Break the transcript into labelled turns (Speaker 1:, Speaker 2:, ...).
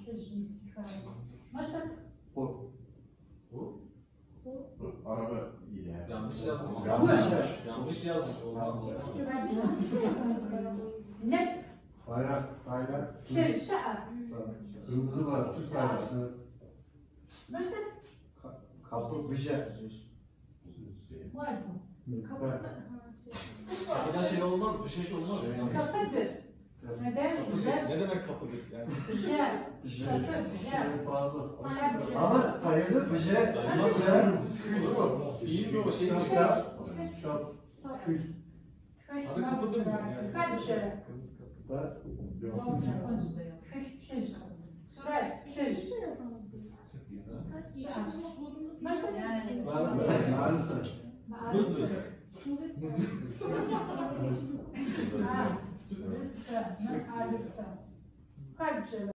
Speaker 1: Plajimsi хорошо. Marsat.
Speaker 2: Araba iyi yani.
Speaker 3: Yanlış yazmış.
Speaker 2: Yanlış
Speaker 3: yazmış.
Speaker 1: Ne?
Speaker 2: Bayrak.
Speaker 1: Plajşa.
Speaker 2: Kırmızı var. Türk bayrağı.
Speaker 1: Marsat.
Speaker 2: Kapı bıçak.
Speaker 1: Var mı? Kapı.
Speaker 3: Kapıda şey olmaz, bir şey olmaz.
Speaker 1: Kapıdır. Neden?
Speaker 3: Ne demek kapıdır yani?
Speaker 1: Güzel. Kapı güzel.
Speaker 2: Ama sayılır bıçak.
Speaker 3: Fiil mi o şey mi? Sarı kapıdır mı yani?
Speaker 1: Kaç şey? Plaj. Surat. Plaj. Marsat.
Speaker 3: Hızlı.
Speaker 1: Zıssa. Kaç şey?